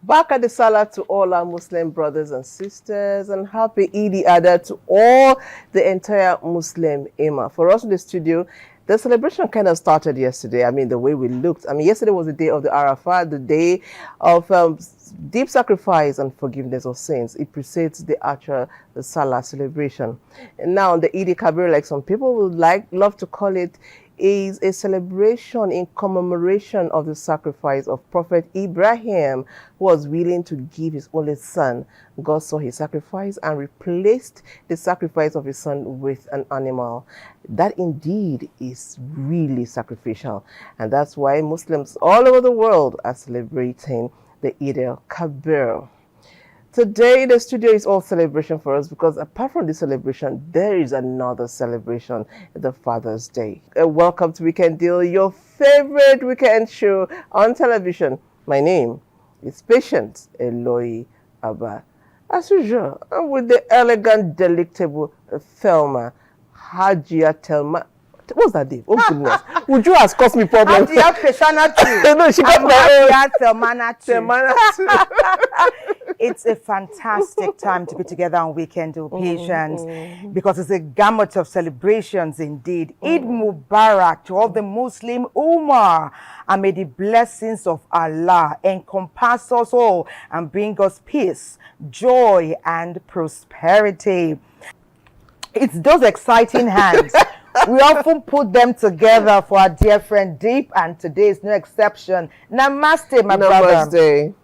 Back at the Salah to all our Muslim brothers and sisters, and happy Eid al-Adha to all the entire Muslim Ummah. For us in the studio, the celebration kind of started yesterday. I mean, the way we looked. I mean, yesterday was the day of the Arafat, the day of deep sacrifice and forgiveness of sins. It precedes the actual Salah celebration. And now the Eid al-Kabir, like some people would love to call it, is a celebration in commemoration of the sacrifice of Prophet Ibrahim, who was willing to give his only son. God saw his sacrifice and replaced the sacrifice of his son with an animal. That indeed is really sacrificial. And that's why Muslims all over the world are celebrating the Eid al-Kabir. Today, the studio is all celebration for us because apart from the celebration, there is another celebration, the Father's Day. Welcome to Weekend Deal, your favorite weekend show on television. My name is Patience Eloy Abba. As usual, I'm with the elegant, delectable Thelma Hajia Thelma. What's that name? Oh goodness. Would you ask caused me problems? Hajia Peshana too. No, she got my own. Thelmana too. It's a fantastic time to be together on Weekend Deal, Patience, because it's a gamut of celebrations indeed. Eid Mubarak to all the Muslim Ummah, and may the blessings of Allah encompass us all and bring us peace, joy, and prosperity. It's those exciting hands. We often put them together for our dear friend Deep, and today is no exception. Namaste, my brother. Namaste.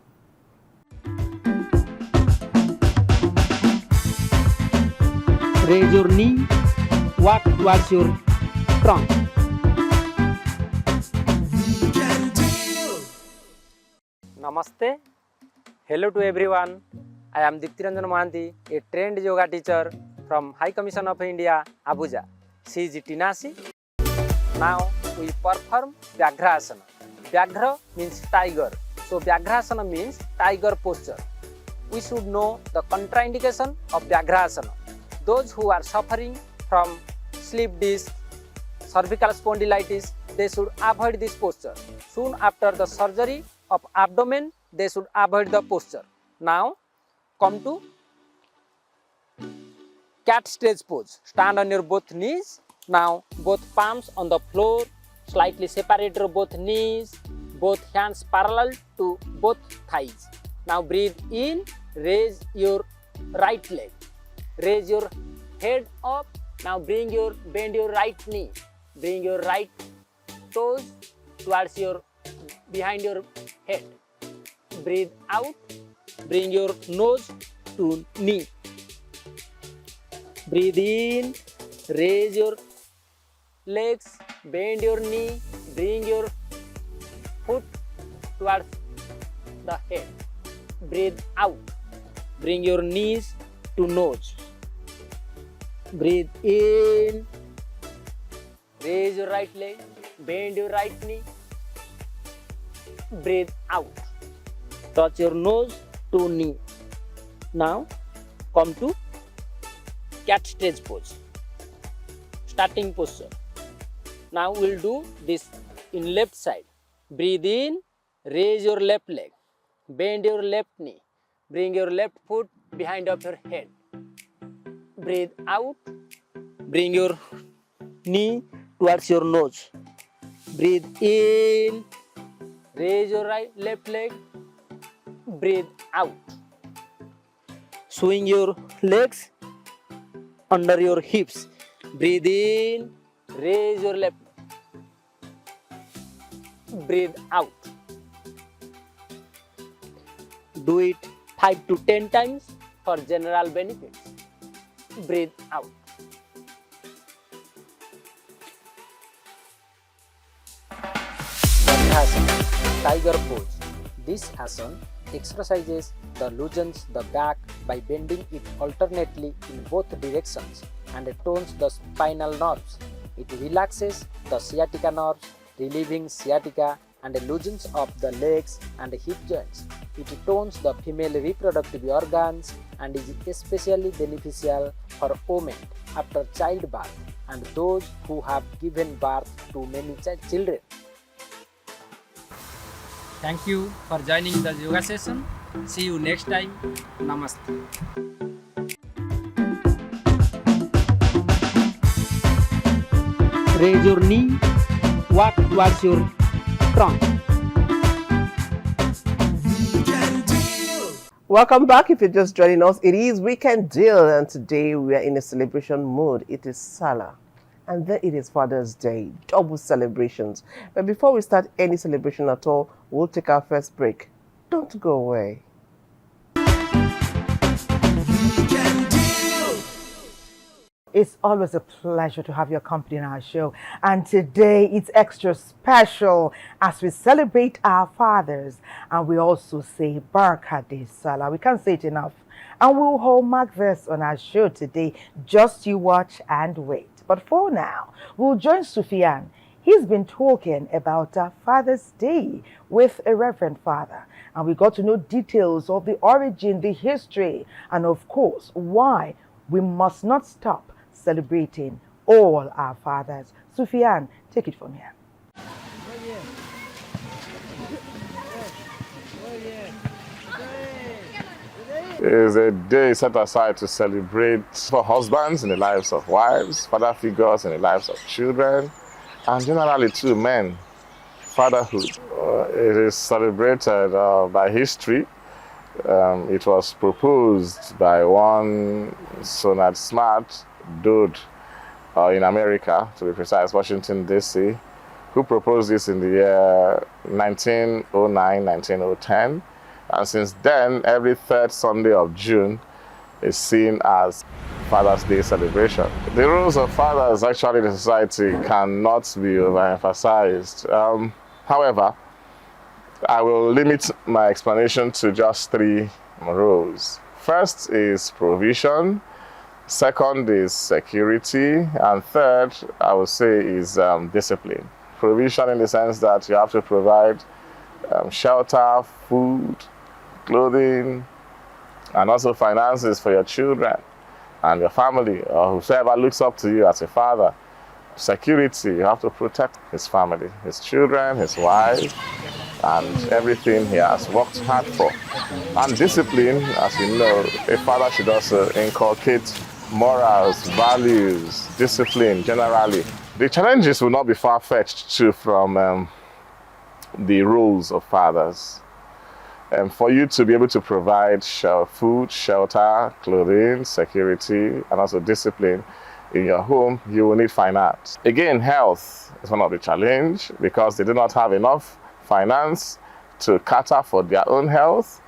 Raise your knee, walk towards your trunk. Namaste. Hello to everyone. I am Diptiranjan Mohanty, a trained yoga teacher from High Commission of India, Abuja. She is Tinasi. Now we perform Vyagrasana. Vyagra means tiger. So Vyagrasana means tiger posture. We should know the contraindication of Vyagrasana. Those who are suffering from slip disc, cervical spondylitis, they should avoid this posture. Soon after the surgery of abdomen, they should avoid the posture. Now come to cat stretch pose. Stand on your both knees. Now both palms on the floor, slightly separate your both knees, both hands parallel to both thighs. Now breathe in, raise your right leg. Raise your head up. Now bend your right knee. Bring your right toes towards behind your head. Breathe out. Bring your nose to knee. Breathe in. Raise your legs. Bend your knee. Bring your foot towards the head. Breathe out. Bring your knees to nose. Breathe in. Raise your right leg. Bend your right knee. Breathe out. Touch your nose to knee. Now come to cat stretch pose. Starting posture. Now we'll do this in left side. Breathe in. Raise your left leg. Bend your left knee. Bring your left foot behind of your head. Breathe out. Bring your knee towards your nose. Breathe in. Raise your left leg. Breathe out. Swing your legs under your hips. Breathe in. Raise your left leg. Breathe out. do it 5 to 10 times for general benefits. Breathe out. Asana, tiger pose. This asana exercises the loosens the back by bending it alternately in both directions and tones the spinal nerves. It relaxes the sciatica nerves, relieving sciatica and loosens up the legs and hip joints. It tones the female reproductive organs and is especially beneficial for women after childbirth and those who have given birth to many children. Thank you for joining the yoga session. See you next time. Namaste. Raise your knee, walk towards your trunk. Welcome back. If you're just joining us, it is Weekend Deal, and today we are in a celebration mood. It is Salah, and then it is Father's Day, double celebrations. But before we start any celebration at all, we'll take our first break. Don't go away. It's always a pleasure to have your company in our show. And today it's extra special as we celebrate our fathers. And we also say Baraka de Salah. We can't say it enough. And we'll hallmark this on our show today. Just you watch and wait. But for now, we'll join Sufyan. He's been talking about Father's Day with a Reverend Father. And we got to know details of the origin, the history, and of course, why we must not stop celebrating all our fathers. Sufyan, take it from here. It is a day set aside to celebrate for husbands in the lives of wives, father figures in the lives of children, and generally too men, fatherhood. It is celebrated by history. It was proposed by one Sonat Smart dude in America, to be precise, Washington, D.C., who proposed this in the year 1909, 1910. And since then, every third Sunday of June is seen as Father's Day celebration. The roles of fathers actually in society cannot be overemphasized. However, I will limit my explanation to just three roles. First is provision, second is security, and third, I would say, is discipline. Provision in the sense that you have to provide shelter, food, clothing, and also finances for your children and your family, or whoever looks up to you as a father. Security, you have to protect his family, his children, his wife, and everything he has worked hard for. And discipline, as you know, a father should also inculcate morals, values, discipline generally. The challenges will not be far-fetched too from the roles of fathers. For you to be able to provide food, shelter, clothing, security, and also discipline in your home, you will need finance. Again, health is one of the challenges because they do not have enough finance to cater for their own health,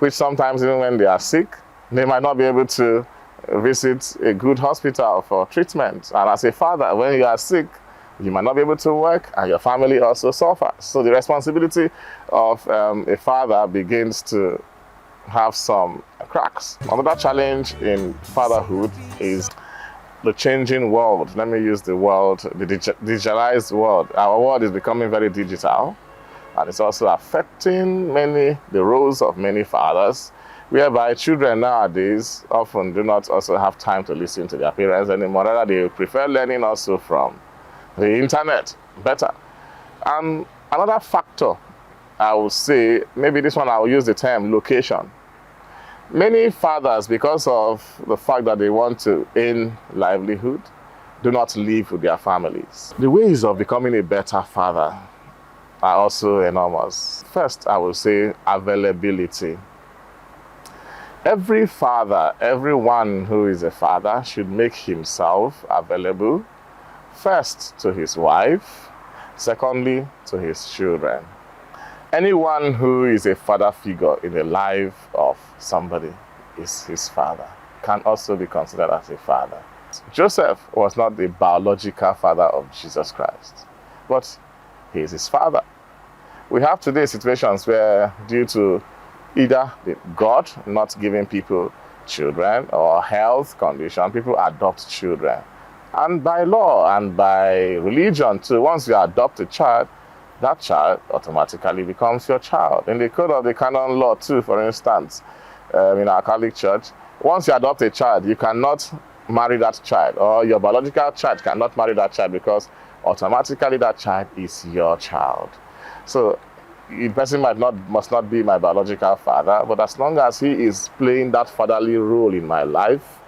which sometimes even when they are sick, they might not be able to visit a good hospital for treatment. And as a father, when you are sick, you might not be able to work and your family also suffers. So the responsibility of a father begins to have some cracks. Another challenge in fatherhood is the changing world. Let me use the word, the digitalized world. Our world is becoming very digital, and it's also affecting the roles of many fathers, whereby children nowadays often do not also have time to listen to their parents anymore. Rather, they prefer learning also from the internet better. And another factor, I would say, maybe this one I will use the term location. Many fathers, because of the fact that they want to earn livelihood, do not live with their families. The ways of becoming a better father are also enormous. First, I will say availability. Every father, everyone who is a father should make himself available, first to his wife, secondly to his children. Anyone who is a father figure in the life of somebody is his father, can also be considered as a father. Joseph was not the biological father of Jesus Christ, but he is his father. We have today situations where, due to either God not giving people children or health condition, people adopt children. And by law and by religion too, once you adopt a child, that child automatically becomes your child. In the code of the canon law too, for instance, in our Catholic Church, once you adopt a child, you cannot marry that child, or your biological child cannot marry that child, because automatically that child is your child. So the person must not be my biological father, but as long as he is playing that fatherly role in my life,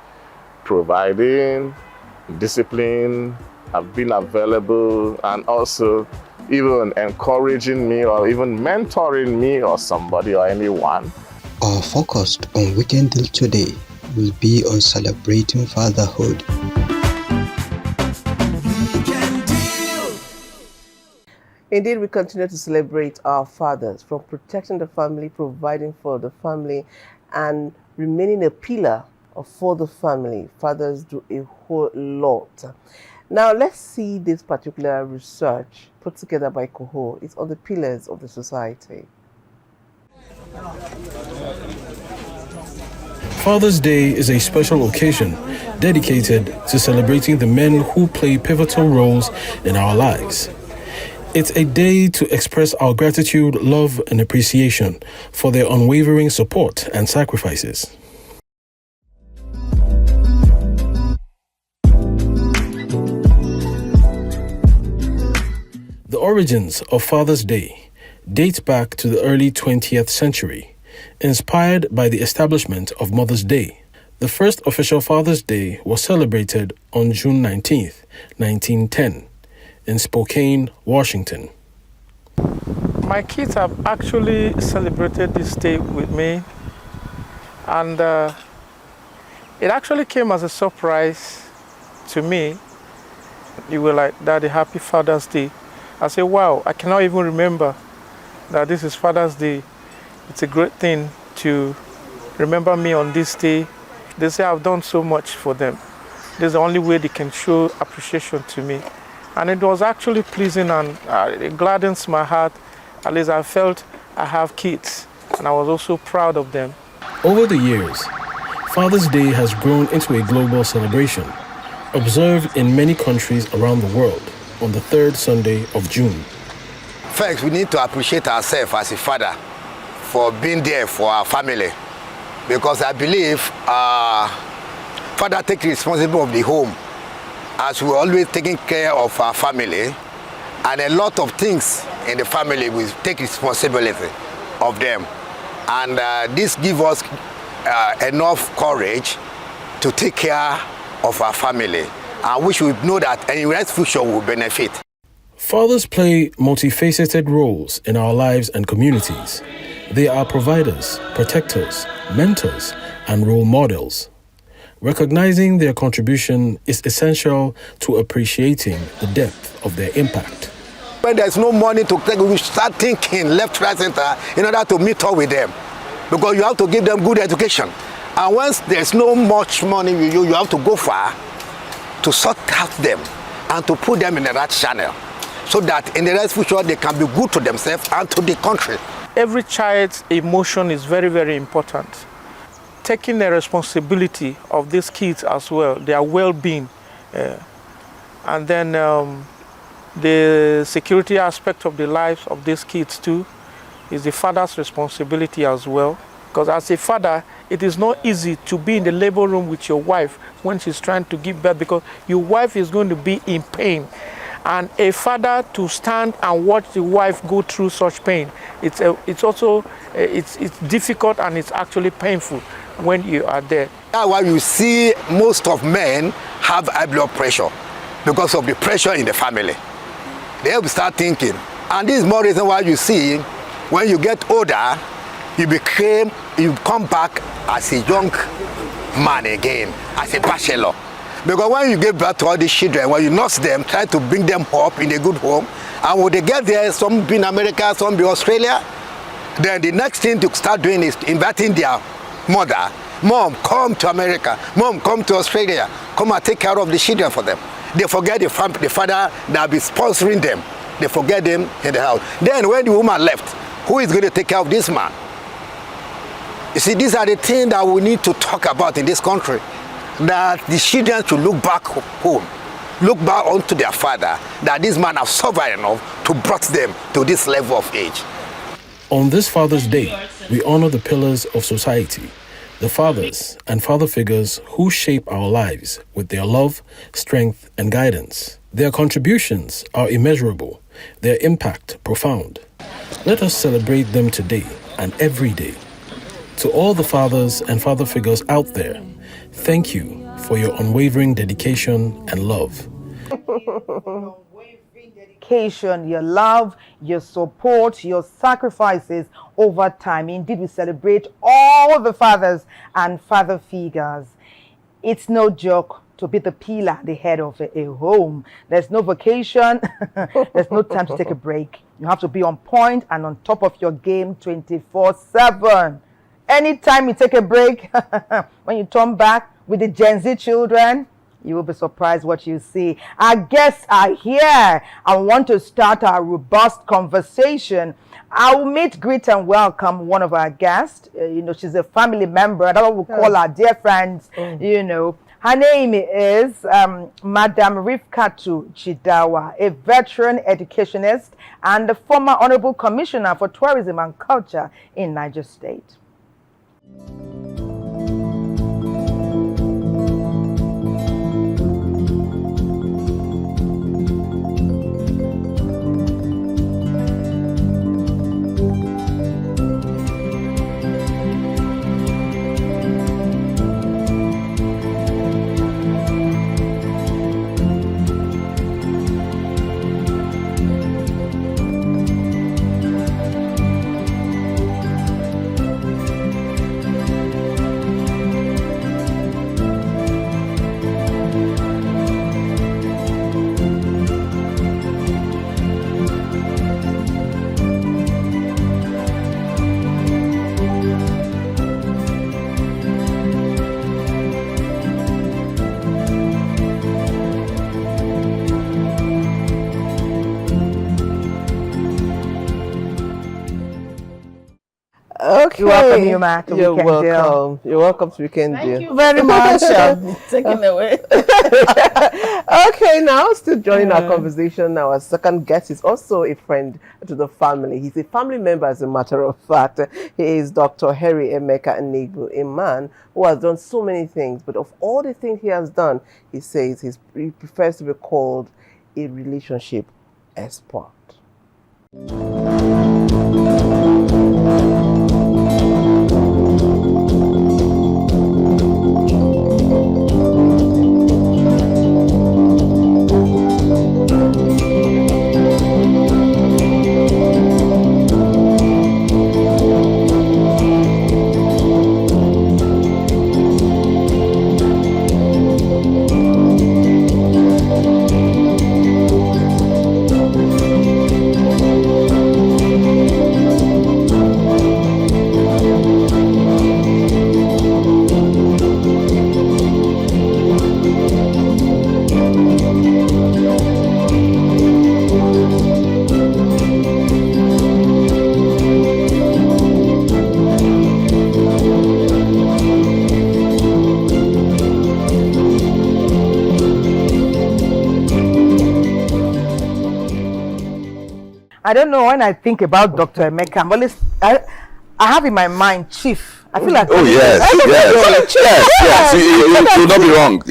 providing, discipline, being available, and also even encouraging me or even mentoring me or somebody or anyone. Our focus on Weekend Deal today will be on celebrating fatherhood. Indeed, we continue to celebrate our fathers, from protecting the family, providing for the family, and remaining a pillar for the family. Fathers do a whole lot. Now, let's see this particular research put together by Coho. It's on the pillars of the society. Father's Day is a special occasion dedicated to celebrating the men who play pivotal roles in our lives. It's a day to express our gratitude, love, and appreciation for their unwavering support and sacrifices. The origins of Father's Day date back to the early 20th century, inspired by the establishment of Mother's Day. The first official Father's Day was celebrated on June 19th, 1910, in Spokane, Washington. My kids have actually celebrated this day with me, and it actually came as a surprise to me. You were like, "Daddy, happy Father's Day." I said, wow, I cannot even remember that this is Father's Day. It's a great thing to remember me on this day. They say I've done so much for them. This is the only way they can show appreciation to me. And it was actually pleasing, and it gladdens my heart. At least I felt I have kids, and I was also proud of them. Over the years, Father's Day has grown into a global celebration, observed in many countries around the world on the third Sunday of June. First, we need to appreciate ourselves as a father for being there for our family, because I believe father takes responsibility of the home, as we're always taking care of our family, and a lot of things in the family we take responsibility of them, and this gives us enough courage to take care of our family, and we should know that any next future will benefit. Fathers play multifaceted roles in our lives and communities. They are providers, protectors, mentors, and role models. Recognizing their contribution is essential to appreciating the depth of their impact. When there's no money to take, we start thinking left, right, center in order to meet up with them, because you have to give them good education. And once there's no much money with you, you have to go far to sort out them and to put them in the right channel, so that in the next future they can be good to themselves and to the country. Every child's emotion is very, very important. Taking the responsibility of these kids as well, their well-being, and then the security aspect of the lives of these kids too is the father's responsibility as well. Because as a father, it is not easy to be in the labor room with your wife when she's trying to give birth, because your wife is going to be in pain. And a father to stand and watch the wife go through such pain, it's difficult, and it's actually painful when you are there. That's why you see most of men have high blood pressure, because of the pressure in the family. They will start thinking. And this is more reason why you see when you get older, you come back as a young man again, as a bachelor. Because when you give birth to all these children, when you nurse them, try to bring them up in a good home, and when they get there, some be in America, some be Australia, Then the next thing to start doing is inviting their mother. Mom, come to America. Mom, come to Australia. Come and take care of the children for them. They forget the father that be sponsoring them. They forget them in the house. Then when the woman left, who is going to take care of this man? You see, these are the things that we need to talk about in this country. That the children should look back home, look back onto their father, that this man has suffered enough to brought them to this level of age. On this Father's Day, we honor the pillars of society, the fathers and father figures who shape our lives with their love, strength, and guidance. Their contributions are immeasurable, their impact profound. Let us celebrate them today and every day. To all the fathers and father figures out there, thank you for your unwavering dedication and love. Your love, your support, your sacrifices over time. Indeed, we celebrate all the fathers and father figures. It's no joke to be the pillar, the head of a home. There's no vacation. There's no time to take a break. You have to be on point and on top of your game 24/7. Anytime you take a break, when you turn back with the Gen Z children, you will be surprised what you see. Our guests are here and want to start our robust conversation. I will meet, greet, and welcome one of our guests. She's a family member. That's what we call our dear friends. Her name is Madam Rifkatu Chidawa, a veteran educationist and the former Honorable Commissioner for Tourism and Culture in Niger State. Okay. You're welcome, you, Matt. You're welcome. You're welcome to Weekend Deal. Thank you very much. Taking away. Okay, now still joining our conversation. Our second guest is also a friend to the family. He's a family member, as a matter of fact. He is Dr. Harry Emeka Nigbu, a man who has done so many things. But of all the things he has done, he says he prefers to be called a relationship expert. I don't know, when I think about Dr. Emeka, I'm always, I have in my mind Chief. I feel like yes. You will not be wrong. That's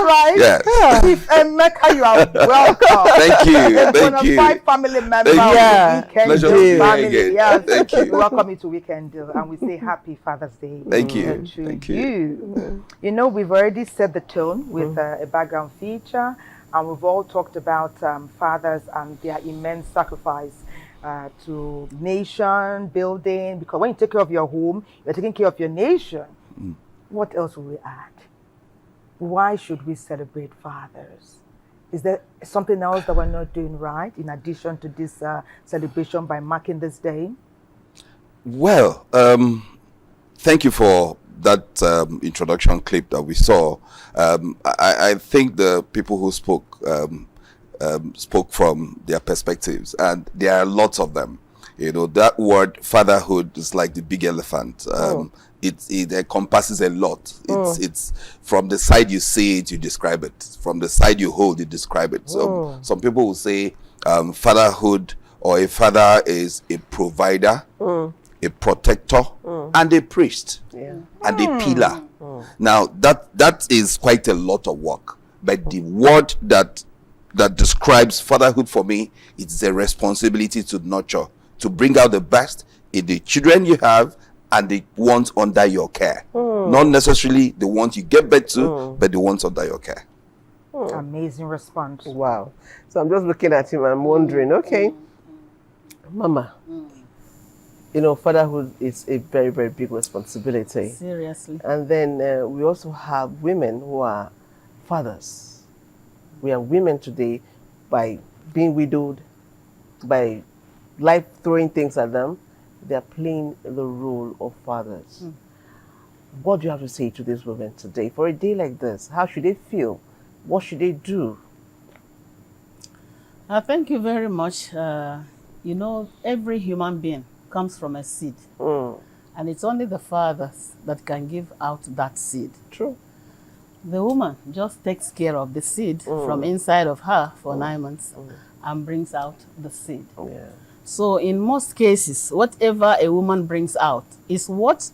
right. Yes. Chief Emeka, you are welcome. Thank you. Five family member. Pleasure to be here again. Yes. Thank you. We welcome you to Weekend Deal, and we say Happy Father's Day. Thank you. To Thank you. You know, we've already set the tone with a background feature. And we've all talked about fathers and their immense sacrifice to nation building. Because when you take care of your home, you're taking care of your nation. What else will we add? Why should we celebrate fathers? Is there something else that we're not doing right in addition to this celebration by marking this day? Well, thank you for that introduction clip that we saw. I think the people who spoke spoke from their perspectives, and there are lots of them. You know, that word fatherhood is like the big elephant. It encompasses a lot. It's from the side you see it, you describe it. From the side you hold, you describe it. So some people will say fatherhood, or a father is a provider, a protector, and a priest, and a pillar. Now that is quite a lot of work. But the word that describes fatherhood for me, it's a responsibility to nurture, to bring out the best in the children you have and the ones under your care. Not necessarily the ones you get back to, but the ones under your care. Amazing response. Wow. So I'm just looking at him and I'm wondering, okay, Mama, you know, fatherhood is a very, very big responsibility. Seriously. And then we also have women who are fathers. We are women today, by being widowed, by life throwing things at them, they are playing the role of fathers. What do you have to say to these women today? For a day like this, how should they feel? What should they do? Thank you very much. You know, every human being comes from a seed. And it's only the fathers that can give out that seed. True. The woman just takes care of the seed from inside of her for 9 months and brings out the seed. Yeah. So in most cases, whatever a woman brings out is what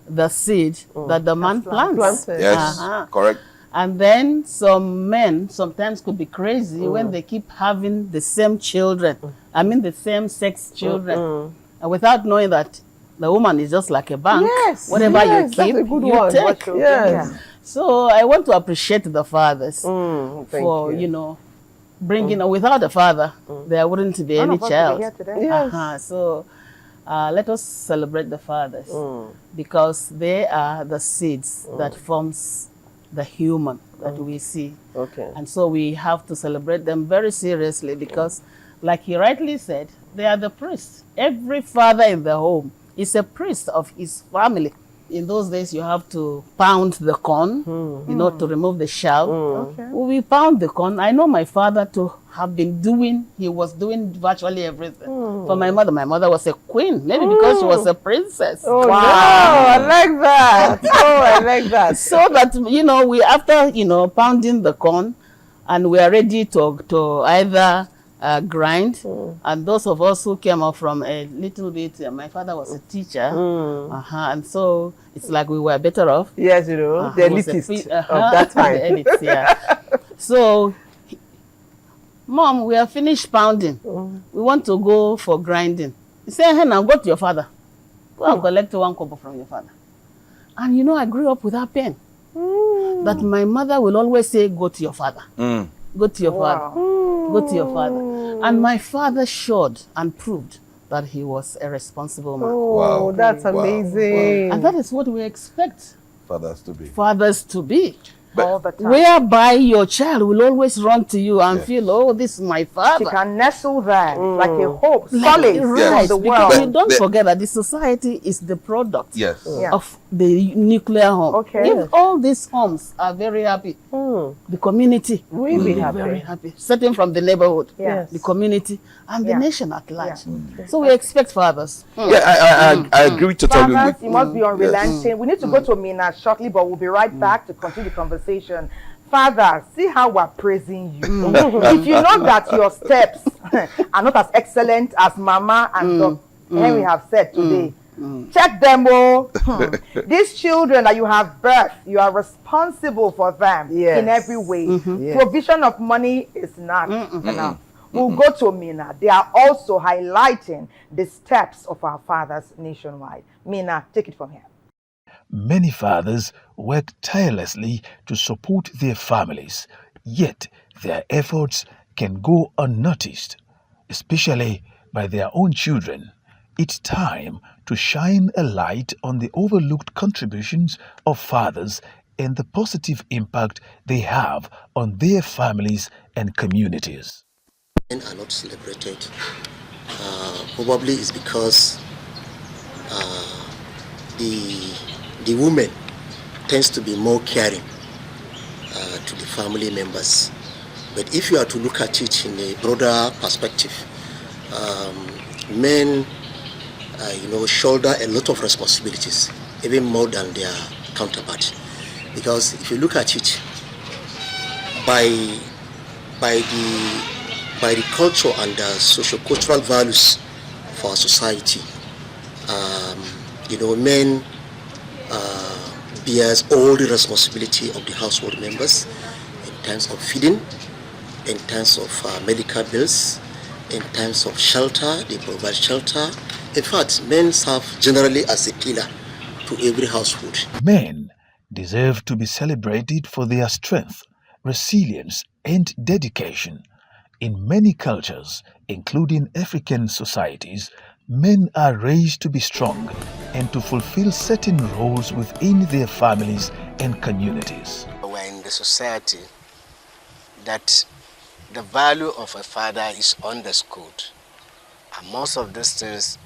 the seed that the man plants. Yes, correct. And then some men sometimes could be crazy when they keep having the same children. I mean the same sex children. And without knowing that the woman is just like a bank. Yes. Whatever you That's keep, a good you one. take. Yes. So I want to appreciate the fathers for, you. know, bringing, without a father, there wouldn't be any child. Yes. So let us celebrate the fathers because they are the seeds that forms the human that we see. Okay. And so we have to celebrate them very seriously because, like he rightly said, they are the priests. Every father in the home is a priest of his family. In those days, you have to pound the corn, you know, to remove the shell. We pound the corn. I know my father to have been doing, he was doing virtually everything. For my mother was a queen, maybe because she was a princess. Oh, wow. I like that. I like that. So that, you know, we, after, you know, pounding the corn, and we are ready to either grind, and those of us who came up from a little bit, my father was a teacher, and so it's like we were better off. Yes, you know, the elitist of that time. The elites, yeah. So, Mom, we are finished pounding. We want to go for grinding. He said, hey, now go to your father. Go and collect 1 kobo from your father. And you know, I grew up with that pain. That my mother will always say, go to your father. Go to your father. Go to your father. And my father showed and proved that he was a responsible man. Oh, that's amazing. And that is what we expect Fathers to be. fathers to be. All the time. Whereby your child will always run to you and feel, oh, this is my father. She can nestle there like a hope, solid Right, from the because world. you don't forget that the society is the product Yes. of the nuclear home. Okay. If all these homes are very happy, the community We'll be very happy. Starting from the neighborhood, Yes. the community, and the nation at large. Yeah. So we expect fathers. Yeah, I agree totally Fathers, with you must be unrelenting. Yes. We need to go to Mina shortly, but we'll be right back to continue the conversation. Father, see how we're praising you. If you know that your steps are not as excellent as Mama and Dr. Henry have said today, check them all. These children that you have birthed, you are responsible for them in every way. Yes. Provision of money is not enough. We'll go to Mina. They are also highlighting the steps of our fathers nationwide. Mina, take it from here. Many fathers work tirelessly to support their families, yet their efforts can go unnoticed, especially by their own children. It's time to shine a light on the overlooked contributions of fathers and the positive impact they have on their families and communities. Men are not celebrated. Probably it's because the woman tends to be more caring to the family members. But if you are to look at it in a broader perspective, men, shoulder a lot of responsibilities, even more than their counterparts. Because if you look at it, by the culture and the socio-cultural values for our society, men bears all the responsibility of the household members in terms of feeding, in terms of medical bills, in terms of shelter. They provide shelter. In fact, men serve generally as a pillar to every household. Men deserve to be celebrated for their strength, resilience, and dedication. In many cultures, including African societies, men are raised to be strong and to fulfill certain roles within their families and communities. We're in the society that the value of a father is underscored. And most of these things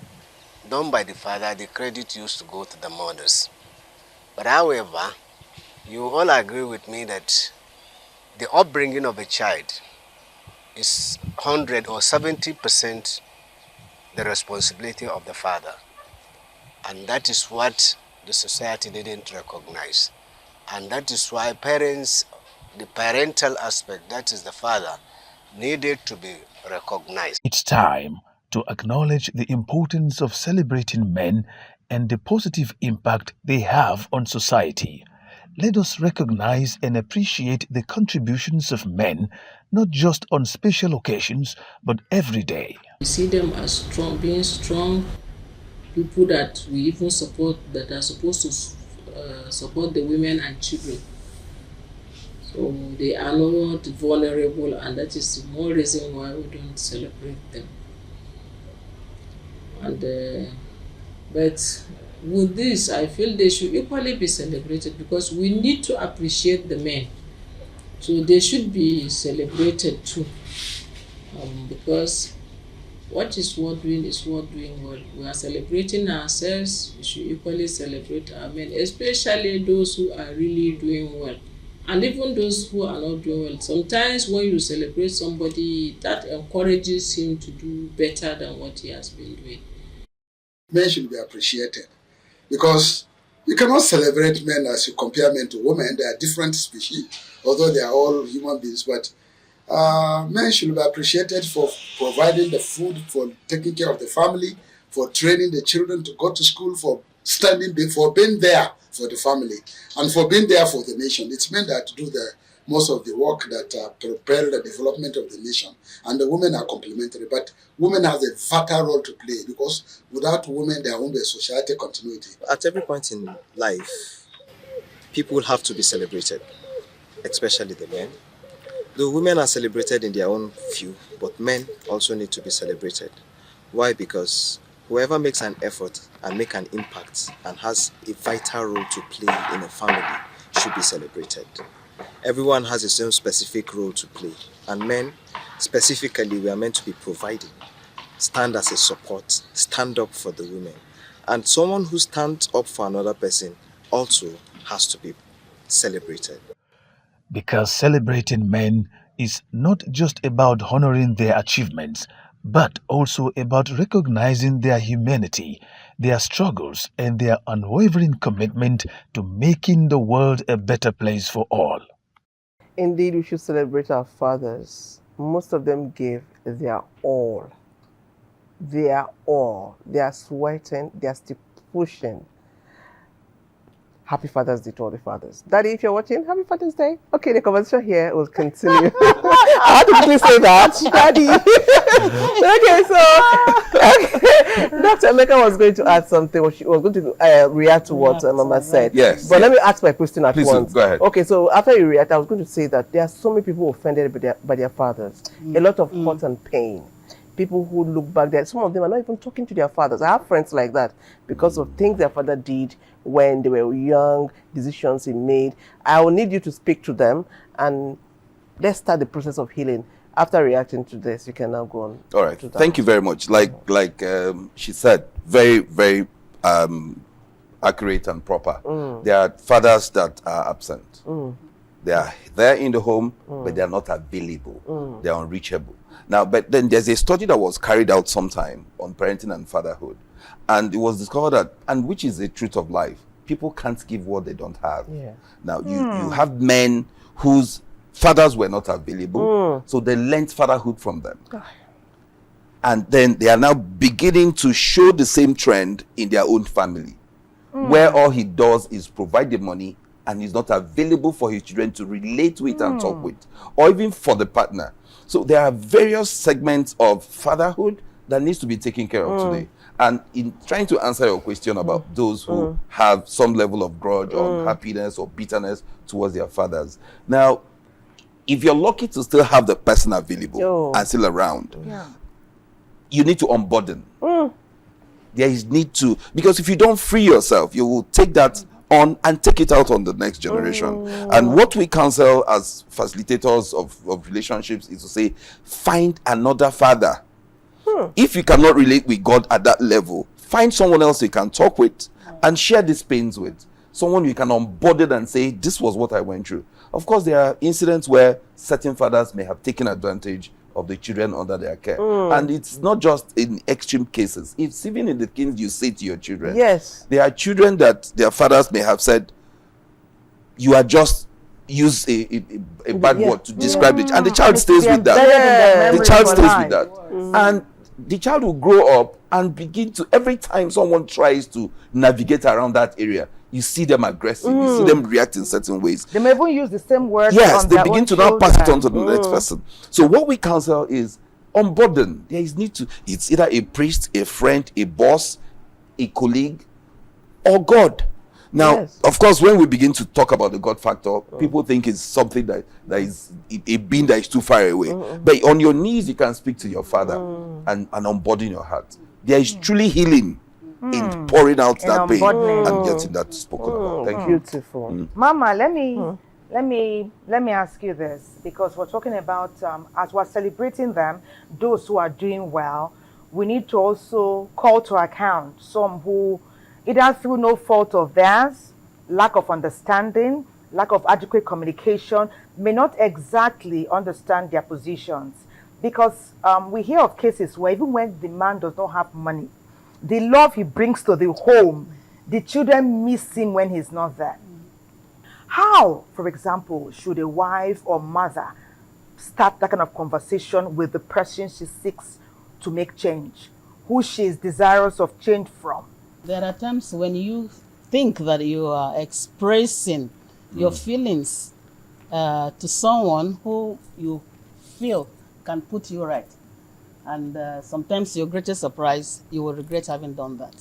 done by the father, the credit used to go to the mothers. But however, you all agree with me that the upbringing of a child is 100 or 70% the responsibility of the father. And that is what the society didn't recognize. And that is why parents, the parental aspect, that is the father, needed to be recognized. It's time to acknowledge the importance of celebrating men and the positive impact they have on society. Let us recognize and appreciate the contributions of men, not just on special occasions, but every day. We see them as strong, being strong, people that we even support, that are supposed to support the women and children. So they are not vulnerable, and that is the more reason why we don't celebrate them. And but with this, I feel they should equally be celebrated, because we need to appreciate the men. So they should be celebrated too, because what is worth doing is worth doing well. We are celebrating ourselves, we should equally celebrate our men, especially those who are really doing well. And even those who are not doing well. Sometimes when you celebrate somebody, that encourages him to do better than what he has been doing. Men should be appreciated, because you cannot celebrate men as you compare men to women. They are different species, although they are all human beings. But men should be appreciated for providing the food, for taking care of the family, for training the children to go to school, for for being there for the family, and for being there for the nation. It's men that do most of the work that propel the development of the nation, and the women are complementary. But women have a vital role to play, because without women there won't be a society continuity. At every point in life, people have to be celebrated, especially the men. The women are celebrated in their own view, but men also need to be celebrated. Why? Because whoever makes an effort and make an impact and has a vital role to play in a family should be celebrated. Everyone has his own specific role to play, and men, specifically, we are meant to be providing, stand as a support, stand up for the women. And someone who stands up for another person also has to be celebrated. Because celebrating men is not just about honoring their achievements, but also about recognizing their humanity, their struggles, and their unwavering commitment to making the world a better place for all. Indeed, we should celebrate our fathers. Most of them gave their all. Their all. They are sweating, they are still pushing. Happy Father's Day to all the fathers. Daddy, if you're watching, Happy Father's Day. Okay, the conversation here will continue. I had to quickly say that, Daddy. Okay, Dr. Emeka was going to add something. She was going to react to what Mama said. Yes. But let me ask my question at Please once. go ahead. Okay, so after you react, I was going to say that there are so many people offended by their fathers. A lot of hurt and pain. People who look back there, some of them are not even talking to their fathers. I have friends like that because of things their father did when they were young, decisions he made. I will need you to speak to them, and let's start the process of healing. After reacting to this, you can now go on. All right. Thank you very much. Like she said, very, very accurate and proper. There are fathers that are absent. They are there in the home, but they are not available. They are unreachable. Now, but then there's a study that was carried out sometime on parenting and fatherhood, and it was discovered that, and which is the truth of life, people can't give what they don't have. Now, you have men whose fathers were not available, so they learnt fatherhood from them. And then they are now beginning to show the same trend in their own family, where all he does is provide the money and he's not available for his children to relate with and talk with, or even for the partner. So there are various segments of fatherhood that needs to be taken care of today. And in trying to answer your question about those who have some level of grudge or unhappiness or bitterness towards their fathers. Now, if you're lucky to still have the person available and still around, you need to unburden. There is need to, because if you don't free yourself, you will take that on and take it out on the next generation. And what we counsel as facilitators of relationships is to say, find another father. If you cannot relate with God at that level, find someone else you can talk with and share these pains with. Someone you can unburden and say, this was what I went through. Of course, there are incidents where certain fathers may have taken advantage of the children under their care. And it's not just in extreme cases. It's even in the things you say to your children. There are children that their fathers may have said, you are just use a bad word to describe it. And the child stays with that. The child stays with that. And the child will grow up and begin to, every time someone tries to navigate around that area, you see them aggressive, you see them react in certain ways. They may even use the same words. Yes, on they their begin own to now pass it on to the children. next person. So what we counsel is unburden. There is need to, it's either a priest, a friend, a boss, a colleague, or God. Now, of course, when we begin to talk about the God factor, people think it's something that is a being that is too far away. But on your knees, you can speak to your father and unburden your heart. There is truly healing in pouring out that pain and getting that spoken about. Thank you. Beautiful. Mama, let me ask you this, because we're talking about as we're celebrating them, those who are doing well, we need to also call to account some who, either through no fault of theirs, lack of understanding, lack of adequate communication, may not exactly understand their positions. Because we hear of cases where even when the man does not have money, the love he brings to the home, the children miss him when he's not there. How, for example, should a wife or mother start that kind of conversation with the person she seeks to make change, who she is desirous of change from? There are times when you think that you are expressing your feelings to someone who you feel can put you right. And sometimes to your greatest surprise, you will regret having done that.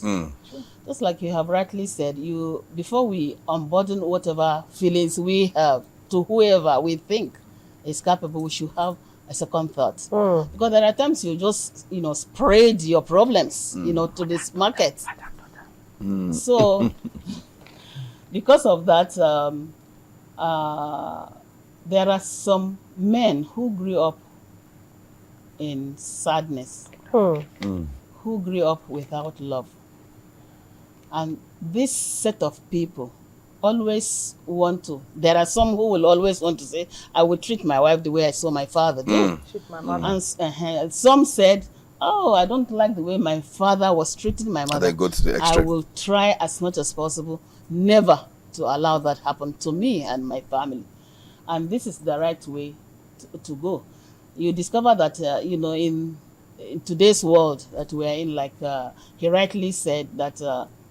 Just like you have rightly said, before we unburden whatever feelings we have to whoever we think is capable, we should have a second thought. Because there are times you just, spread your problems, to this market. So, because of that, there are some men who grew up in sadness, who grew up without love. And this set of people always there are some who will always want to say, I will treat my wife the way I saw my father do. Treat my mother. And some said, oh, I don't like the way my father was treating my mother. And they go to the I extreme. will try as much as possible never to allow that happen to me and my family. And this is the right way to go. You discover that, in today's world that we are in, like he rightly said, that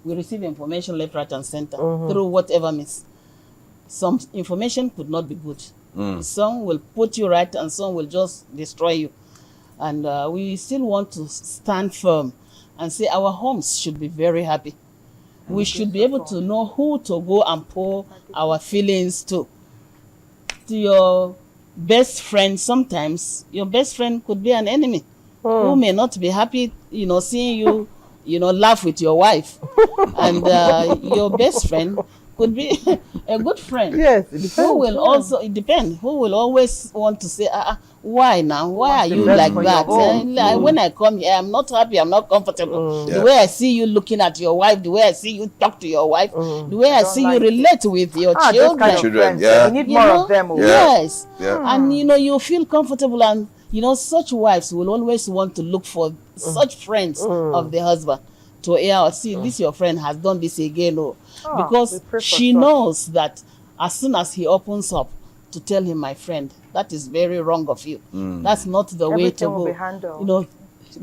we receive information left, right, and center through whatever means. Some information could not be good. Some will put you right and some will just destroy you. And we still want to stand firm and say our homes should be very happy. We should be able to know who to go and pour our feelings to. To your best friend, sometimes your best friend could be an enemy who may not be happy, seeing you, laugh with your wife. And your best friend could be a good friend. Yes, it depends. Who will also, it depends, who will always want to say, why now? Why are you like that? Like, when I come here, I'm not happy, I'm not comfortable. The way I see you looking at your wife, the way I see you talk to your wife, the way I see you relate with your children. Children, yeah. We need more of them. Yes. Yeah. And you feel comfortable, and such wives will always want to look for such friends of the husband to hear or see, this your friend has done this again, because she knows that as soon as he opens up to tell him, my friend, that is very wrong of you. That's not the way to Everything will go. be handled.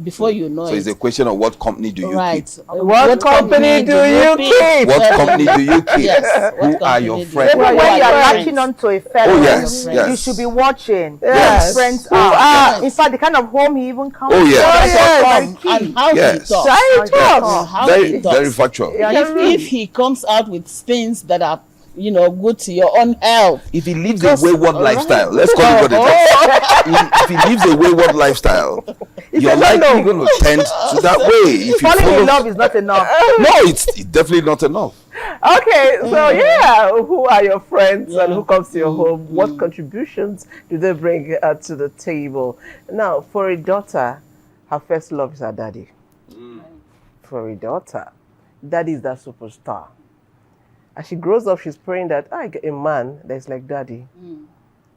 Before you know So it's a question of what company do you keep? What company do you keep? What company do you keep? Yes. Who are your friends? When you are latching onto a fellow, you should be watching who his friends are. In fact, the kind of home he even comes from. And how he talks. Very factual. If he comes out with things that are good to your own health. If he lives a wayward lifestyle, let's call it what it is. If he lives a wayward lifestyle, you're likely going to tend to that way. If falling in love is not enough. No, it's definitely not enough. Okay, so who are your friends and who comes to your home? What contributions do they bring to the table? Now, for a daughter, her first love is her daddy. For a daughter, daddy is that superstar. As she grows up, she's praying that I get a man that is like daddy.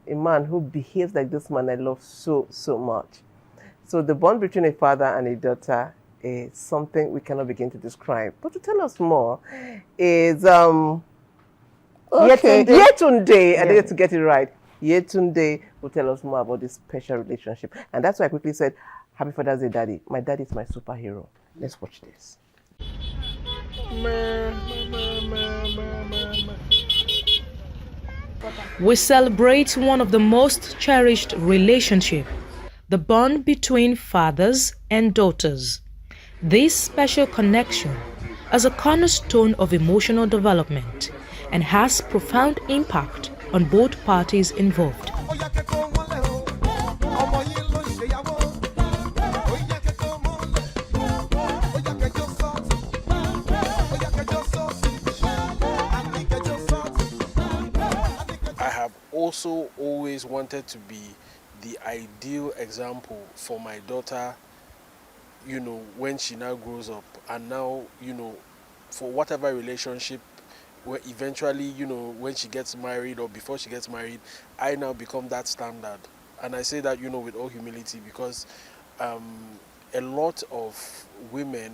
A man who behaves like this man I love so, so much. So the bond between a father and a daughter is something we cannot begin to describe. But to tell us more is Yetunde. I needed to get it right. Yetunde will tell us more about this special relationship. And that's why I quickly said, Happy Father's Day, Daddy. My daddy is my superhero. Let's watch this. We celebrate one of the most cherished relationships, the bond between fathers and daughters. This special connection is a cornerstone of emotional development and has profound impact on both parties involved. Also always wanted to be the ideal example for my daughter, when she now grows up, and now, for whatever relationship, where eventually, when she gets married or before she gets married, I now become that standard. And I say that, with all humility, because a lot of women,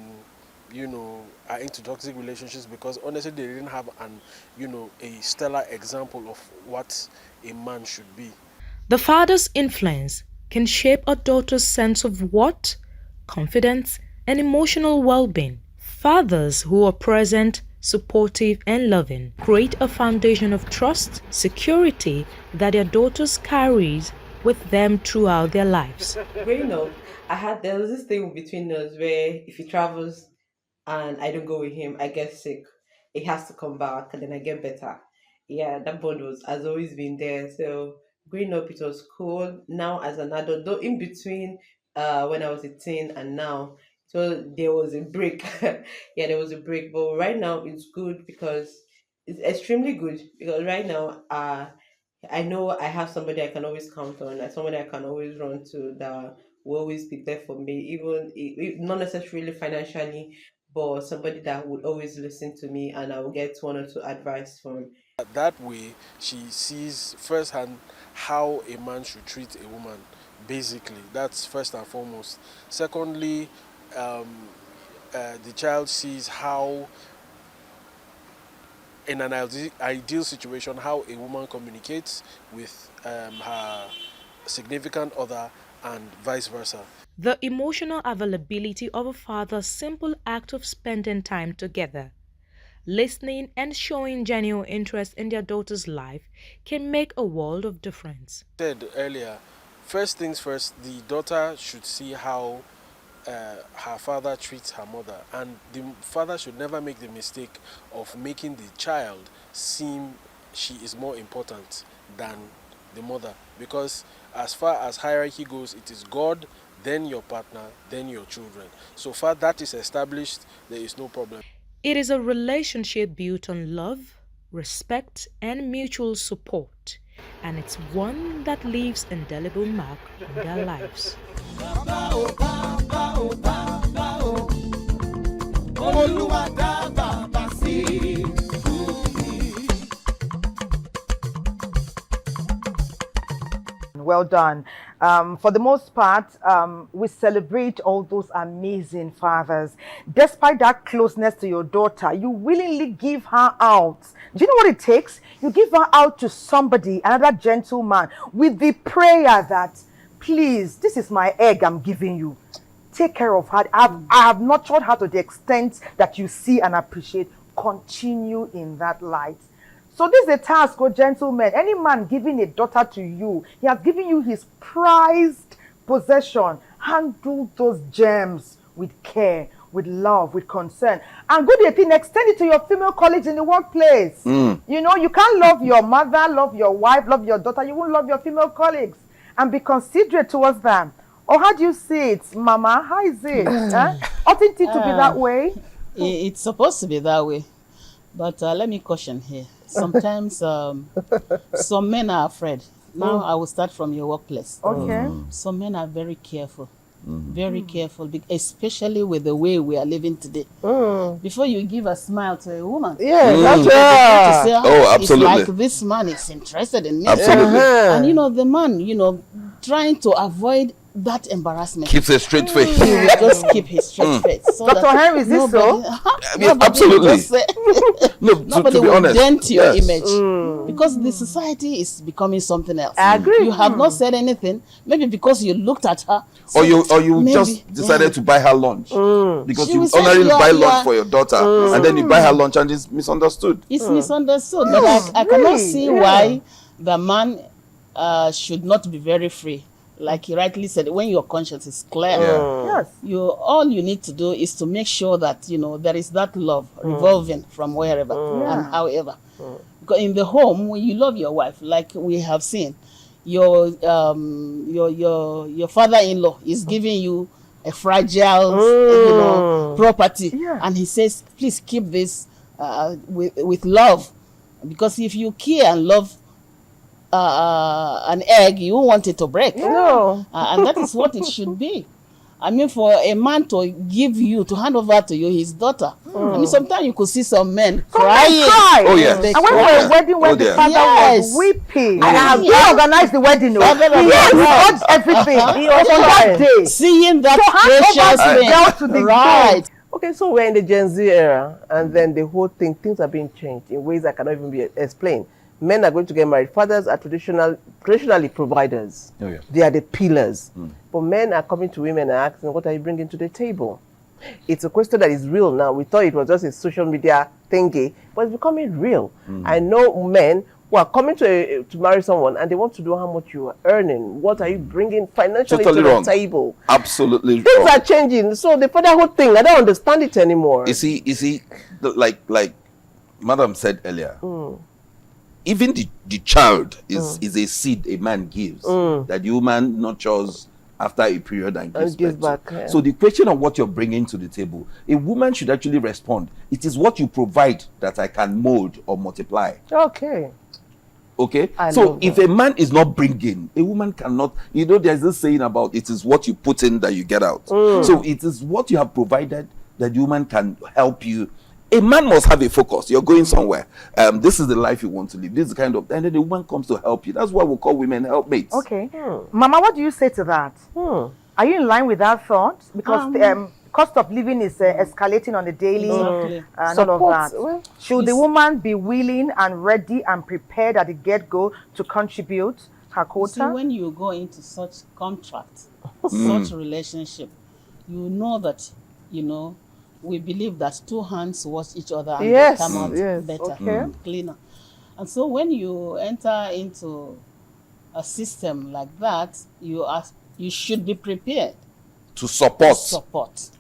are into toxic relationships because honestly they didn't have a stellar example of what a man should be. The father's influence can shape a daughter's sense of what? Confidence and emotional well-being. Fathers who are present, supportive and loving create a foundation of trust, security that their daughters carries with them throughout their lives. Growing up, there was this thing between us where if he travels and I don't go with him, I get sick. He has to come back and then I get better. Yeah, that bond has always been there. So growing up, it was cool. Now as an adult, though in between when I was a teen and now, so there was a break. Yeah, there was a break. But right now it's good because it's extremely good because right now I know I have somebody I can always count on, and somebody I can always run to that will always be there for me, even if not necessarily financially, but somebody that would always listen to me and I will get one or two advice from. That way, she sees firsthand how a man should treat a woman. Basically, that's first and foremost. Secondly, the child sees how, in an ideal situation, how a woman communicates with her significant other and vice versa. The emotional availability of a father's simple act of spending time together, listening and showing genuine interest in their daughter's life can make a world of difference. I said earlier, first things first, the daughter should see how her father treats her mother, and the father should never make the mistake of making the child seem she is more important than the mother, because as far as hierarchy goes, it is God, then your partner, then your children. So far that is established, there is no problem. It is a relationship built on love, respect, and mutual support, and it's one that leaves indelible mark on their lives. Well done. For the most part, we celebrate all those amazing fathers. Despite that closeness to your daughter, you willingly give her out. Do you know what it takes? You give her out to somebody, another gentleman, with the prayer that, please, this is my egg I'm giving you. Take care of her. I have nurtured her to the extent that you see and appreciate. Continue in that light. So this is a task, oh gentlemen. Any man giving a daughter to you, he has given you his prized possession. Handle those gems with care, with love, with concern. And good thing, extend it to your female colleagues in the workplace. You know, you can't love your mother, love your wife, love your daughter. You won't love your female colleagues. And be considerate towards them. Or how do you see it, Mama? How is it? Oughtn't it to be that way? It's supposed to be that way. But let me caution here. Sometimes some men are afraid. Now I will start from your workplace. Okay. Some men are very careful. Very careful, especially with the way we are living today. Before you give a smile to a woman, that's say, oh, absolutely. It's like this man is interested in me. Absolutely. And you know, the man, you know, trying to avoid that embarrassment. Keeps a straight face. He will just keep his straight face. So Dr. Henry, is this so? Absolutely. Nobody to be will honest, dent your image. Because the society is becoming something else. I agree. You have not said anything, maybe because you looked at her. Or you maybe, just decided to buy her lunch because She you will say ordinarily you are- buy you lunch are- for your daughter, and then you buy her lunch and it's misunderstood. It's misunderstood. But I cannot see why the man should not be very free. Like you rightly said, when your conscience is clear, Yes. all you need to do is to make sure that you know there is that love revolving from wherever and however. Because in the home, when you love your wife, like we have seen, your father-in-law is giving you a fragile, you know, property, and he says, "Please keep this with love," because if you care and love an egg, you want it to break. No. And that is what it should be. I mean, for a man to give you, to hand over to you his daughter. I mean, sometimes you could see some men crying. Oh, yes. I went for a wedding when the father was weeping. I have organized the wedding. He watched everything. He was on that day. Seeing that precious thing. Right. Okay, so we're in the Gen Z era, and then the whole things are being changed in ways that cannot even be explained. Men are going to get married. Fathers are traditionally providers. Oh, yeah. They are the pillars. But men are coming to women and asking, what are you bringing to the table? It's a question that is real now. We thought it was just a social media thingy, but it's becoming real. I know men who are coming to marry someone and they want to know how much you are earning. What are you bringing financially Totally to wrong. the table? Absolutely Things wrong. are changing. So the fatherhood thing, I don't understand it anymore. You see, like Madam said earlier, even the child is a seed a man gives that the woman nurtures after a period and gives back. to. So the question of what you're bringing to the table, a woman should actually respond. It is what you provide that I can mold or multiply. Okay. Okay, I so love if that. a man is not bringing, a woman cannot. You know, there's this saying about it is what you put in that you get out. So it is what you have provided that the woman can help you. A man must have a focus. You're going somewhere. This is the life you want to live. This is the kind of, and then the woman comes to help you. That's why we call women helpmates. Okay. Mama, what do you say to that? Are you in line with that thought? Because cost of living is escalating on the daily and all of that. Well, Should the woman be willing and ready and prepared at the get-go to contribute her quota? See, when you go into such contract, such relationship, you know that, you know, we believe that two hands wash each other and they come out better, cleaner. And so when you enter into a system like that, you should be prepared To support.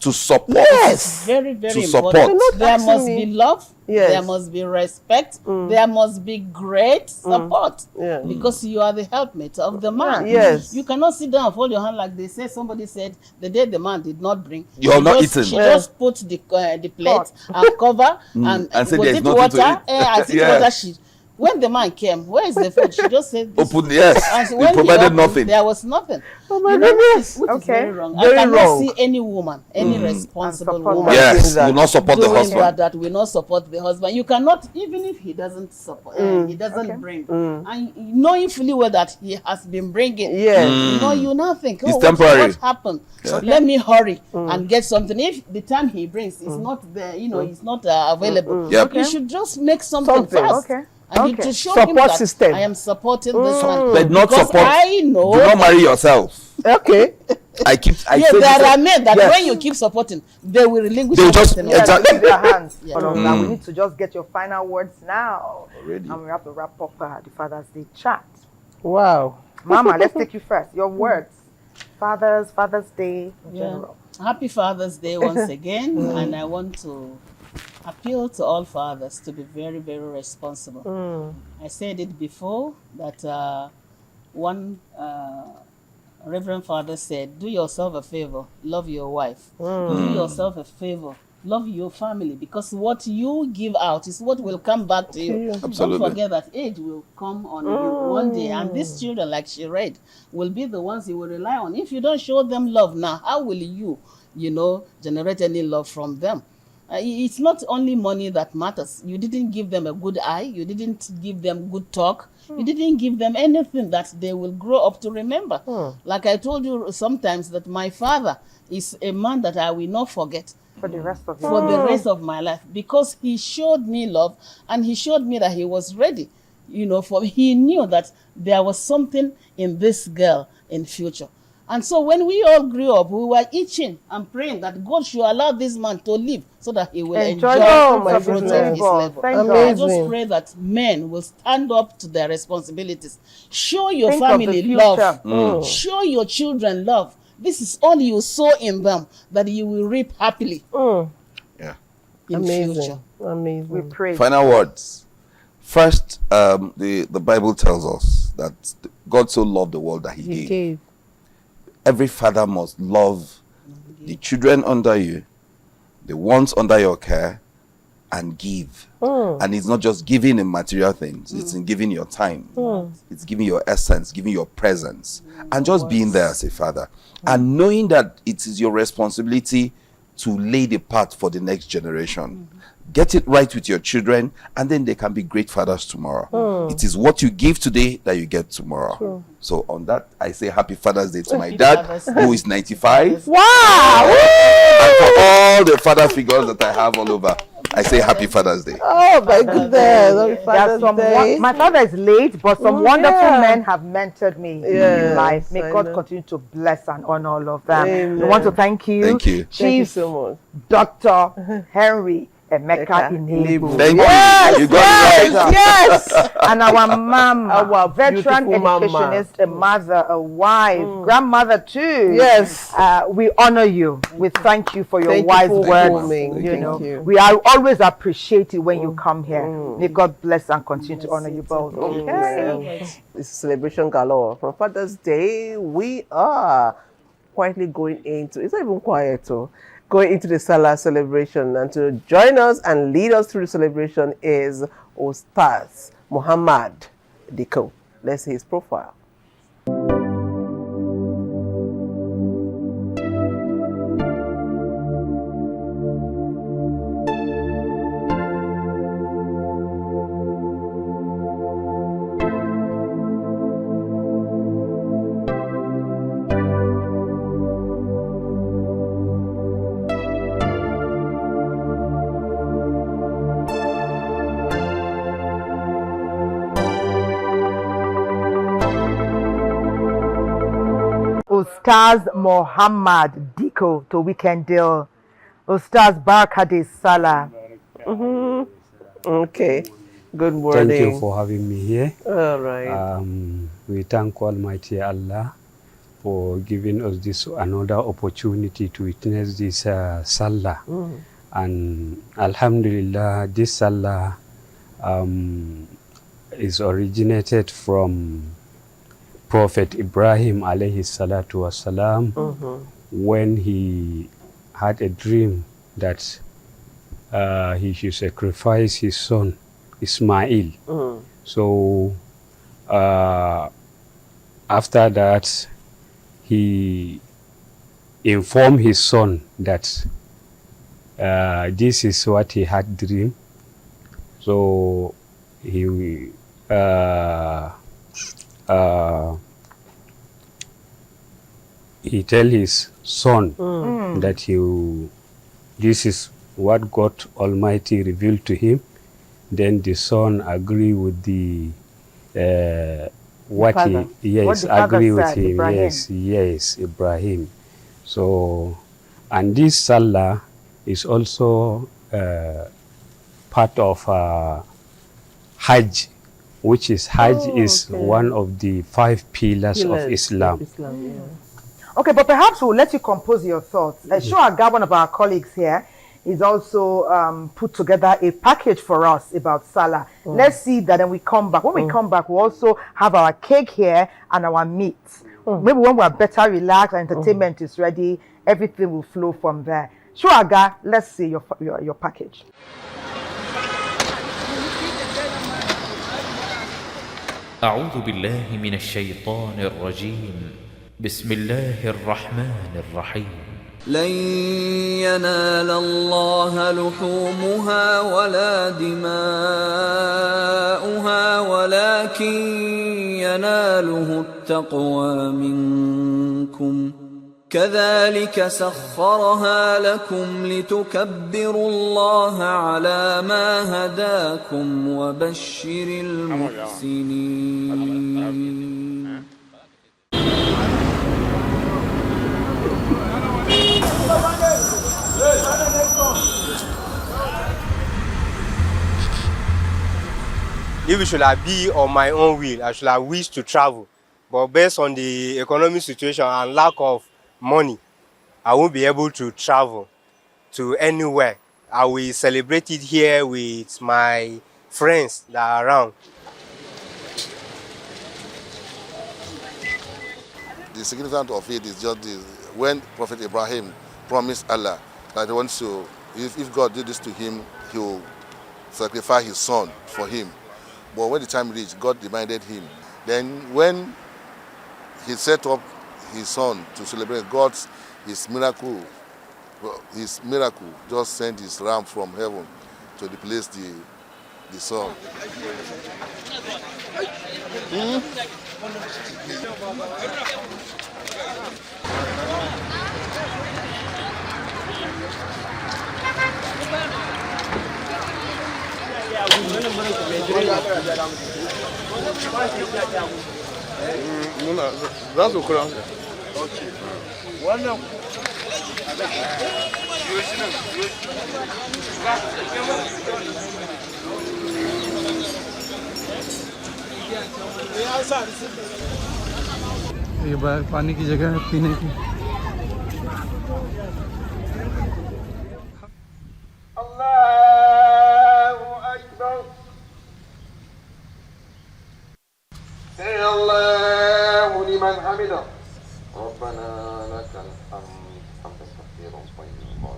To support. Yes. Very, very to important. support. There must be love. Yes. There must be respect. There must be great support. Yeah. Because you are the helpmate of the man. Yes. You cannot sit down and fold your hand like they say. Somebody said the day the man did not bring. You're not eating. She just put the plate and cover and say was there's it nothing to water? eat. I think Yes. water. When the man came, where is the food? She just said this. Open, yes. And He when provided opened, nothing. There was nothing. Oh my goodness. goodness. Which is very wrong. Very I cannot wrong. see any woman, any responsible woman. Yes, will not support the doing husband. that will not support the husband. You cannot, even if he doesn't support, he doesn't bring, and knowing fully well that he has been bringing. Yes. You now think, It's oh, temporary. what happened? Let me hurry and get something. If the time he brings is not there, it's not available. Yep. You should just make something fast. And to show him Support that system. I am supporting this man. But not Because support. I know. Do not marry yourself. Okay. I Yeah, say there this- are men that Yes. when you keep supporting, they will relinquish They'll just- everything else. exactly. Leave their hands. Yeah. But now we need to just get your final words now. Already. And we have to wrap up the Father's Day chat. Wow. Mama, let's take you first. Your words. Father's Day in general. Happy Father's Day once again, and I want to appeal to all fathers to be very, very responsible. I said it before that one Reverend Father said, do yourself a favor, love your wife. Do yourself a favor, love your family, because what you give out is what will come back to you. Absolutely. Don't forget that age will come on you one day, and these children, like she read, will be the ones you will rely on. If you don't show them love now, how will you generate any love from them? It's not only money that matters. You didn't give them a good eye. You didn't give them good talk. You didn't give them anything that they will grow up to remember. Like I told you sometimes that my father is a man that I will not forget For the rest of for the rest of my life, because he showed me love and he showed me that he was ready. He knew that there was something in this girl in future. And so when we all grew up, we were itching and praying that God should allow this man to live so that he will enjoy the fruit of his labor. I just pray that men will stand up to their responsibilities. Show your Think of the family future. love. Show your children love. This is all you sow in them that you will reap happily Yeah. in future. Amazing. We pray. Final words. First, the Bible tells us that God so loved the world that he gave. Every father must love the children under you, the ones under your care, and give. And it's not just giving in material things, it's in giving your time. It's giving your essence, giving your presence, and just being there as a father. And knowing that it is your responsibility to lay the path for the next generation. Get it right with your children, and then they can be great fathers tomorrow. It is what you give today that you get tomorrow. So on that, I say happy Father's Day to my dad, who is 95. Wow! And for all the father figures that I have all over, I say happy Father's Day. Oh my goodness. My father is late, but some wonderful men have mentored me in life. May God continue to bless and honor all of them. Amen. We want to thank you. Thank you. Chief Thank you so much. Dr. Henry Emeka Inebu. Thank Yes, you. You got it right. yes. And our mama, Our veteran beautiful mama. educationist, a mother, a wife, grandmother too. Yes. We honor you. We thank you for your Thank you wise for words. coming. You Thank know, you. we are always appreciate it when you come here. May God bless and continue to honor you both. Okay. It's a celebration galore. From Father's Day, we are quietly going into, it's not even quiet though, going into the Salah celebration. And to join us and lead us through the celebration is Ustaz Muhammad Diko. Let's see his profile. Ustaz Muhammad Diko to Weekend Deal. Ustaz Barkade Salah. Okay. Good morning. Thank you for having me here. All right. We thank Almighty Allah for giving us this another opportunity to witness this Salah. And Alhamdulillah, this Salah is originated from Prophet Ibrahim alayhi salatu wasalam, when he had a dream that he should sacrifice his son Ismail. So after that, he informed his son that this is what he had dreamed. So he tell his son that this is what God Almighty revealed to him. Then the son agree with the father. What the father agree with said, him. Ibrahim. Yes, Ibrahim. So, and this Salah is also part of Hajj, which is one of the 5 pillars of Islam. Okay, but perhaps we'll let you compose your thoughts. Shuaga, one of our colleagues here, is also put together a package for us about Salah. Let's see that, and we come back. When we come back, we'll also have our cake here and our meat. Maybe when we're better relaxed and entertainment is ready, everything will flow from there. Shuaga, let's see your package. أعوذ بالله من الشيطان الرجيم بسم الله الرحمن الرحيم لن ينال الله لحومها ولا دماؤها ولكن يناله التقوى منكم كذلك سخرها لكم لتكبروا الله على ما هداكم وبشر المحسنين. If it should be on my own will, I should have wished to travel. But based on the economic situation and lack of money, I won't be able to travel to anywhere. I will celebrate it here with my friends that are around. The significance of it is just this. When Prophet Ibrahim promised Allah that he wants to, if God did this to him, he will sacrifice his son for him. But when the time reached, God reminded him. Then when he set up his son to celebrate his miracle just sent his ram from heaven to replace the son. ये पानी की जगह है पीने की. الله لمن حمده ربنا لك الحمد حمدا كثيرا طيبا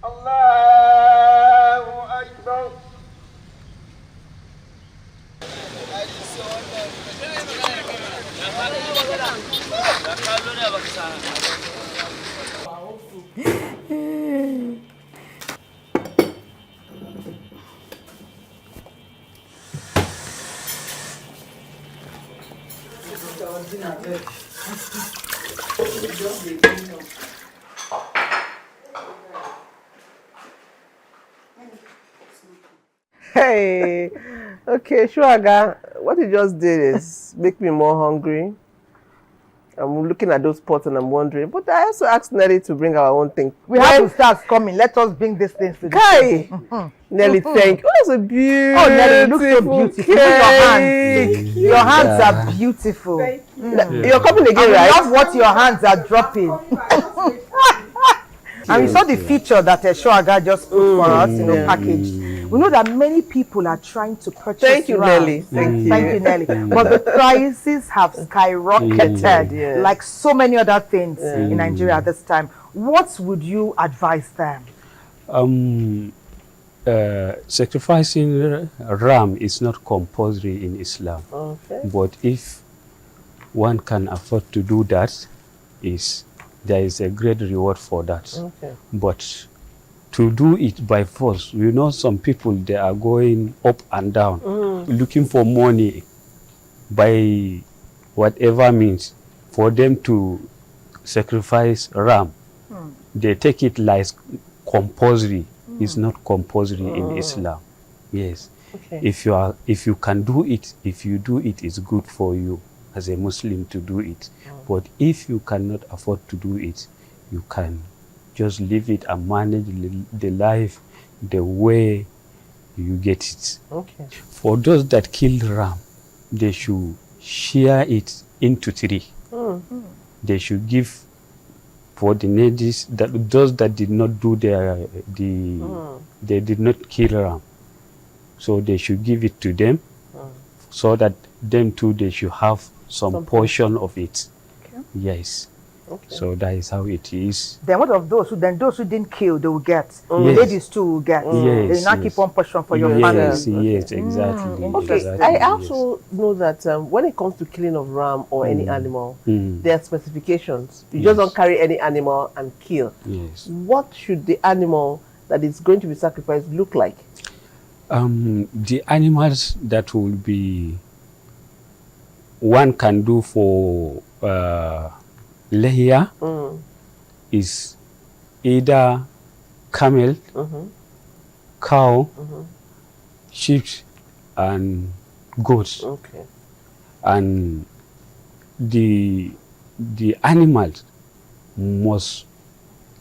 الله أكبر. Hey, okay, Shuaga, what you just did is make me more hungry. I'm looking at those pots and I'm wondering, but I also asked Nelly to bring our own thing. We have to start coming. Let us bring these things to the table. Nelly, thank you. Oh, it's a beautiful. Oh, Nelly, you look so beautiful. Cake. Your hands are beautiful. You're coming again, right? I love what your hands are dropping. And we saw the feature that Shoaga just put for us, packaged. We know that many people are trying to purchase. Thank you, Nelly. Thank you, Nelly. But the prices have skyrocketed, like so many other things in Nigeria at this time. What would you advise them? Sacrificing ram is not compulsory in Islam. Okay. But if one can afford to do that, there is a great reward for that. Okay. But to do it by force, you know, some people, they are going up and down, looking for money by whatever means for them to sacrifice ram. They take it like compulsory. It's not compulsory in Islam. Yes. Okay. If you can do it, if you do it, it's good for you as a Muslim to do it. But if you cannot afford to do it, you can just leave it and manage the life the way you get it. Okay. For those that kill ram, they should share it into 3. They should give for the needy, those that did not do they did not kill ram. So they should give it to them, so that them too, they should have some portion of it. Okay. Yes. Okay. So that is how it is. Then what of those who didn't kill, they will get. The Yes. ladies too will get. Yes, They will not yes. keep on portion for your Yes, family. yes, exactly. Okay, exactly, I yes. also know that when it comes to killing of ram or any animal, there are specifications. You just don't carry any animal and kill. Yes. What should the animal that is going to be sacrificed look like? The animals that will be one can do for Lehia is either camel, cow, sheep, and goats. Okay. And the animals must,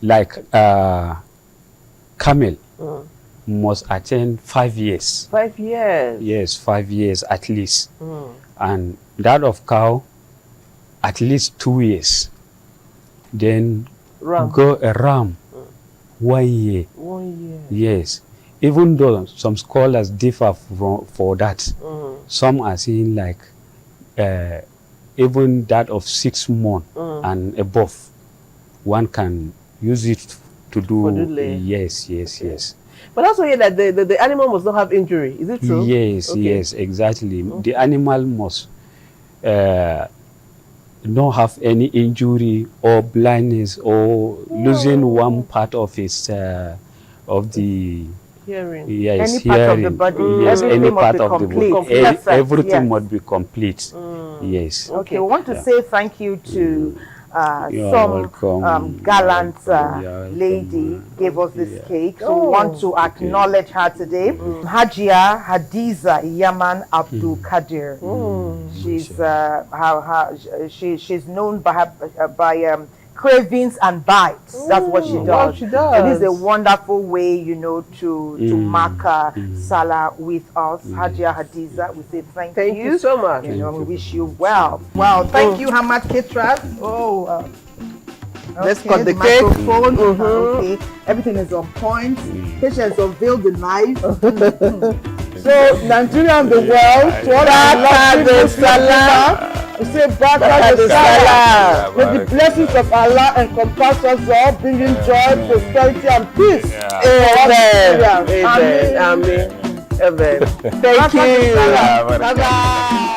like camel, must attain 5 years. 5 years. Yes, 5 years at least. And that of cow, at least 2 years. Then Ram. go a ram, 1 year. 1 year. Yes. Even though some scholars differ for that. Some are saying like even that of 6 months and above, one can use it to do. Yes. But also hear that the animal must not have injury. Is it true? Yes, Okay. yes, exactly. The animal must not have any injury or blindness or losing one part of his of the hearing. Yes, Any part of the body. Yes, any Everything part must be of the complete. body. Perfect, Everything yes. must be complete. Yes. Okay, we want to say thank you to You are some welcome. gallant Yeah, lady gave us this cake. So we want to acknowledge her today. Hajia Hadiza Yaman Abdul Kadir. She's known by cravings and bites. That's what she does. She does. So this is a wonderful way, to mark Salah with us. Hajia Hadiza, we say thank you. Thank you so much. We wish you well. Well, thank you, Hamad Ketras. Let's okay, cut the cake. microphone. Okay, everything is on point. Patience unveiled the knife. So, Nigeria and the world, to all our lovely Salah. We say Baraka the Salah. May the blessings of Allah encompass us all, bringing joy, prosperity, and peace. Amen. Amen. Amen. Thank you. Bye-bye.